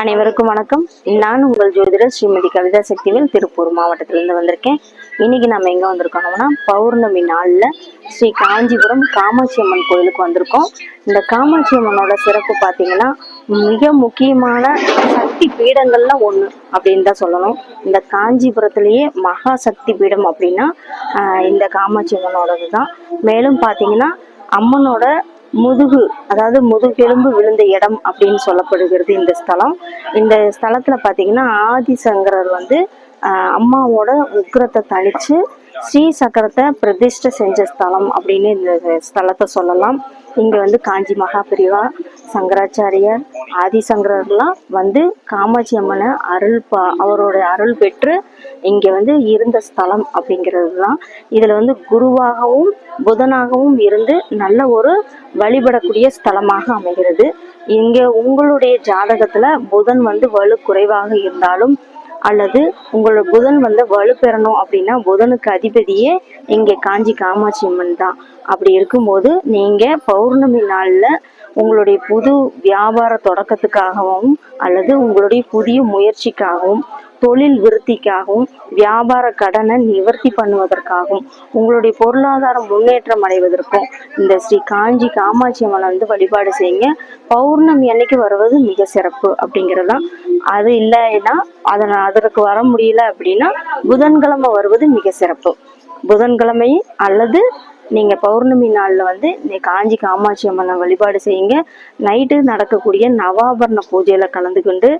அனைவருக்கும் வணக்கம். நான் உங்கள் ஜோதிடர் ஸ்ரீமதி கவிதா சக்திவேல், திருப்பூர் மாவட்டத்திலிருந்து வந்திருக்கேன். இன்னைக்கு நம்ம எங்க வந்திருக்கோம்னா, பௌர்ணமி நாள்ல ஸ்ரீ காஞ்சிபுரம் காமாட்சி அம்மன் கோயிலுக்கு வந்திருக்கோம். இந்த காமாட்சி அம்மனோட சிறப்பு பார்த்தீங்கன்னா, மிக முக்கியமான சக்தி பீடங்கள்ல ஒண்ணு அப்படின்னு தான் சொல்லணும். இந்த காஞ்சிபுரத்திலேயே மகா சக்தி பீடம் அப்படின்னா இந்த காமாட்சி அம்மனோடது தான். மேலும் பார்த்தீங்கன்னா, அம்மனோட முதுகு, அதாவது முதுகெலும்பு விழுந்த இடம் அப்படின்னு சொல்லப்படுகிறது இந்த ஸ்தலம். இந்த ஸ்தலத்துல பாத்தீங்கன்னா ஆதிசங்கரர் அம்மாவோட உக்கிரத்தை தணிச்சு ஸ்ரீ சக்கரத்தை பிரதிஷ்டை செஞ்ச ஸ்தலம் அப்படின்னு இந்த ஸ்தலத்தை சொல்லலாம். இங்க காஞ்சி மகாபிரிவா, சங்கராச்சாரியார், ஆதிசங்கரர்லாம் காமாட்சி அம்மனை அவரோட அருள் பெற்று இங்க இருந்த ஸ்தலம் அப்படிங்கிறது தான். இதுல குருவாகவும் புதனாகவும் இருந்து நல்ல ஒரு வழிபடக்கூடிய ஸ்தலமாக அமைகிறது. இங்க உங்களுடைய ஜாதகத்துல புதன் வலு குறைவாக இருந்தாலும் அல்லது உங்களோட புதன் வலு பெறணும் அப்படின்னா புதனுக்கு அதிபதியே இங்க காஞ்சி காமாட்சி அம்மன் தான். அப்படி இருக்கும்போது நீங்க பௌர்ணமி நாள்ல உங்களுடைய புது வியாபார தொடக்கத்துக்காகவும் அல்லது உங்களுடைய புதிய முயற்சிக்காகவும் தொழில் விருத்திக்காகவும் வியாபார கடனை நிவர்த்தி பண்ணுவதற்காகவும் உங்களுடைய பொருளாதார முன்னேற்றம் அடைவதற்கும் இந்த ஸ்ரீ காஞ்சி காமாட்சி அம்மனை வழிபாடு செய்யுங்க. பௌர்ணமி அன்னைக்கு வருவது மிக சிறப்பு அப்படிங்கிறதான். அது இல்லைன்னா அதற்கு வர முடியல அப்படின்னா புதன்கிழமை வருவது மிக சிறப்பு. புதன்கிழமை அல்லது நீங்க பௌர்ணமி நாள்ல காஞ்சி காமாட்சி அம்மனை வழிபாடு செய்யுங்க. நைட்டு நடக்கக்கூடிய நவாபரண பூஜையில கலந்து கொண்டு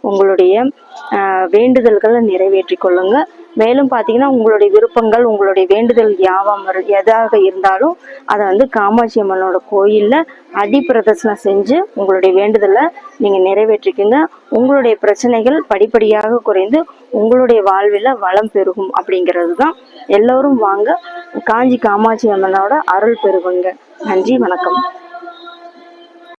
உங்களுடைய வேண்டுதல்களை நிறைவேற்றி கொள்ளுங்க. மேலும் பார்த்தீங்கன்னா உங்களுடைய விருப்பங்கள், உங்களுடைய வேண்டுதல் எதாக இருந்தாலும் அதை காமாட்சி அம்மனோட கோயில்ல அடி பிரதர்சனம் செஞ்சு உங்களுடைய வேண்டுதலை நீங்க நிறைவேற்றிக்குங்க. உங்களுடைய பிரச்சனைகள் படிப்படியாக குறைந்து உங்களுடைய வாழ்வில் வளம் பெருகும் அப்படிங்கிறது தான். எல்லோரும் வாங்க, காஞ்சி காமாட்சி அம்மனோட அருள் பெறுவங்க. நன்றி, வணக்கம்.